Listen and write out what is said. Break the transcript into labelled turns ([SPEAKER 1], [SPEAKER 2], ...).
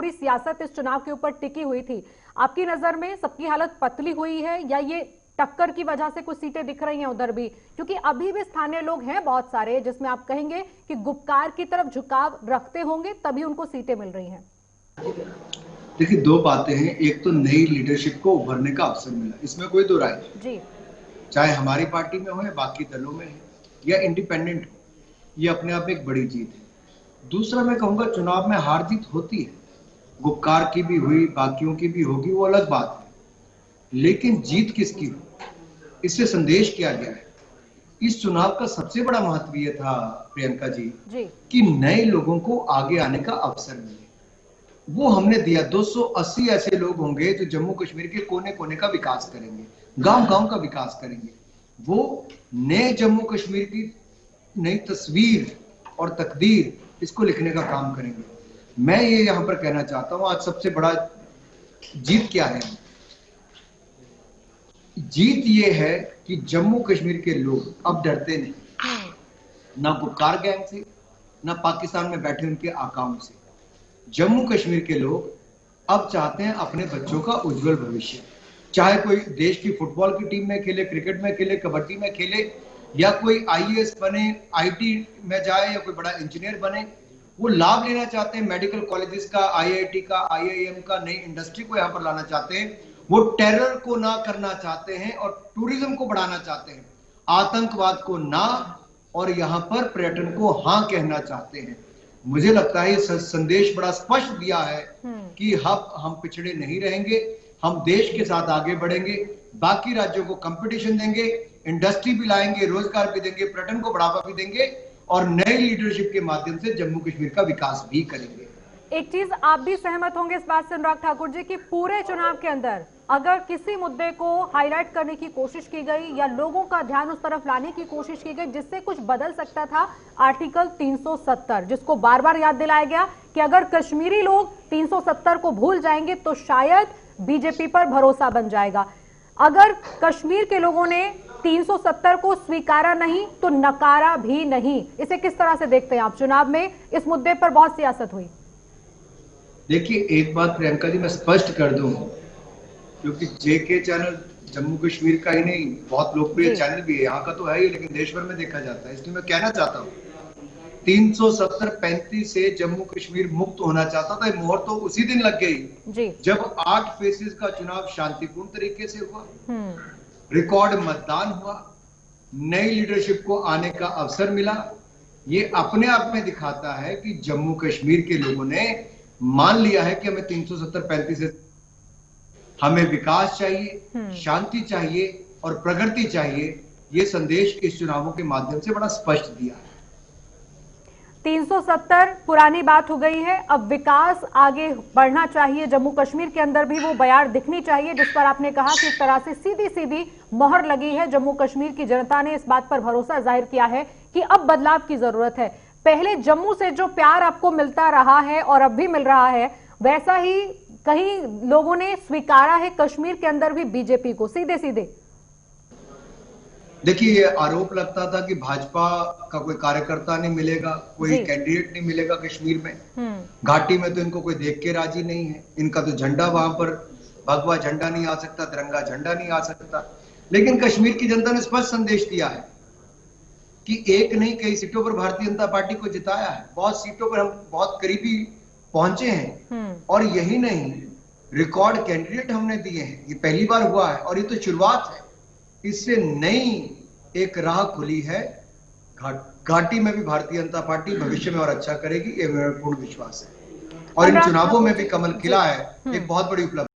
[SPEAKER 1] पूरी सियासत इस चुनाव के ऊपर टिकी हुई थी, आपकी नजर में सबकी हालत पतली हुई है या ये टक्कर की वजह से कुछ सीटें दिख रही हैं उधर भी? क्योंकि अभी भी स्थानीय लोग हैं बहुत सारे जिसमें आप कहेंगे कि गुपकार की तरफ झुकाव रखते होंगे तभी उनको सीटें मिल रही हैं।
[SPEAKER 2] देखिए, दो बातें हैं। एक तो नई लीडरशिप को उभरने का अवसर मिला, इसमें कोई दो राय नहीं,
[SPEAKER 1] जी।
[SPEAKER 2] चाहे हमारी पार्टी में हो या बाकी दलों में है या इंडिपेंडेंट हो, ये अपने आप एक बड़ी जीत है। दूसरा, मैं कहूंगा चुनाव में हार जीत होती है, गुपकार की भी हुई, बाकियों की भी होगी, वो अलग बात है, लेकिन जीत किसकी हुई, इससे संदेश क्या गया है। इस चुनाव का सबसे बड़ा महत्व ये था प्रियंका जी, कि नए लोगों को आगे आने का अवसर मिले, वो हमने दिया। 280 ऐसे लोग होंगे जो जम्मू कश्मीर के कोने कोने का विकास करेंगे, गांव गांव का विकास करेंगे, वो नए जम्मू कश्मीर की नई तस्वीर और तकदीर इसको लिखने का काम करेंगे। मैं ये यहां पर कहना चाहता हूं, आज सबसे बड़ा जीत क्या है? जीत ये है कि जम्मू कश्मीर के लोग अब डरते नहीं, ना गुपकार गैंग से, ना पाकिस्तान में बैठे उनके आकाओं से। जम्मू कश्मीर के लोग अब चाहते हैं अपने बच्चों का उज्जवल भविष्य, चाहे कोई देश की फुटबॉल की टीम में खेले, क्रिकेट में खेले, कबड्डी में खेले, या कोई आईएएस बने, आईटी में जाए, या कोई बड़ा इंजीनियर बने, वो लाभ लेना चाहते हैं मेडिकल कॉलेजेस का, आईआईटी का, आईआईएम का, नई इंडस्ट्री को यहां पर लाना चाहते हैं। वो टेरर को ना करना चाहते हैं और टूरिज्म को बढ़ाना चाहते हैं, आतंकवाद को ना, और यहां पर पर्यटन को हां कहना चाहते हैं। मुझे लगता है ये संदेश बड़ा स्पष्ट दिया है कि हम पिछड़े नहीं रहेंगे, हम देश के साथ आगे बढ़ेंगे, बाकी राज्यों को कंपटीशन देंगे, इंडस्ट्री भी लाएंगे, रोजगार भी देंगे, पर्यटन को बढ़ावा भी देंगे, और नई लीडरशिप के माध्यम से जम्मू कश्मीर का विकास भी करेंगे।
[SPEAKER 1] एक चीज आप भी सहमत होंगे इस बात से अनुराग ठाकुर जी कि पूरे चुनाव के अंदर अगर किसी मुद्दे को हाईलाइट करने की कोशिश की गई या लोगों का ध्यान उस तरफ लाने की कोशिश की गई जिससे कुछ बदल सकता था, आर्टिकल 370, जिसको बार बार याद दिलाया गया कि अगर कश्मीरी लोग 370 को भूल जाएंगे तो शायद बीजेपी पर भरोसा बन जाएगा। अगर कश्मीर के लोगों ने 370 को स्वीकारा नहीं तो नकारा भी नहीं, इसे किस तरह से देखते हैं आप? चुनाव में इस मुद्दे पर बहुत सियासत हुई।
[SPEAKER 2] देखिए, एक बात प्रियंका जी मैं स्पष्ट कर दूं, क्योंकि जेके चैनल जम्मू कश्मीर का ही नहीं, बहुत लोकप्रिय चैनल भी है, यहाँ का तो है ही, लेकिन देश भर में देखा जाता है, इसलिए मैं कहना चाहता हूँ 370-35 से जम्मू कश्मीर मुक्त होना चाहता था। मोहर तो उसी दिन लग गई जब 8 फेसेस का चुनाव शांतिपूर्ण तरीके से हुआ, रिकॉर्ड मतदान हुआ, नई लीडरशिप को आने का अवसर मिला। ये अपने आप में दिखाता है कि जम्मू कश्मीर के लोगों ने मान लिया है कि हमें 370-35 से हमें विकास चाहिए, शांति चाहिए और प्रगति चाहिए। ये संदेश इस चुनावों के माध्यम से बड़ा स्पष्ट दिया है।
[SPEAKER 1] 370 पुरानी बात हो गई है, अब विकास आगे बढ़ना चाहिए। जम्मू कश्मीर के अंदर भी वो बयार दिखनी चाहिए जिस पर आपने कहा कि एक तरह से सीधी सीधी मोहर लगी है। जम्मू कश्मीर की जनता ने इस बात पर भरोसा जाहिर किया है कि अब बदलाव की जरूरत है। पहले जम्मू से जो प्यार आपको मिलता रहा है और अब भी मिल रहा है, वैसा ही कहीं लोगों ने स्वीकारा है कश्मीर के अंदर भी बीजेपी को सीधे सीधे।
[SPEAKER 2] देखिए, ये आरोप लगता था कि भाजपा का कोई कार्यकर्ता नहीं मिलेगा, कोई कैंडिडेट नहीं मिलेगा कश्मीर में, घाटी में तो इनको कोई देख के राजी नहीं है, इनका तो झंडा वहां पर भगवा झंडा नहीं आ सकता, तिरंगा झंडा नहीं आ सकता। लेकिन कश्मीर की जनता ने स्पष्ट संदेश दिया है कि एक नहीं कई सीटों पर भारतीय जनता पार्टी को जिताया है, बहुत सीटों पर हम बहुत करीबी पहुंचे हैं, और यही नहीं, रिकॉर्ड कैंडिडेट हमने दिए हैं। ये पहली बार हुआ है और ये तो शुरुआत है, इससे नई एक राह खुली है। घाटी में भी भारतीय जनता पार्टी भविष्य में और अच्छा करेगी, ये मेरा पूर्ण विश्वास है, और इन चुनावों में भी कमल खिला है, एक बहुत बड़ी उपलब्धि।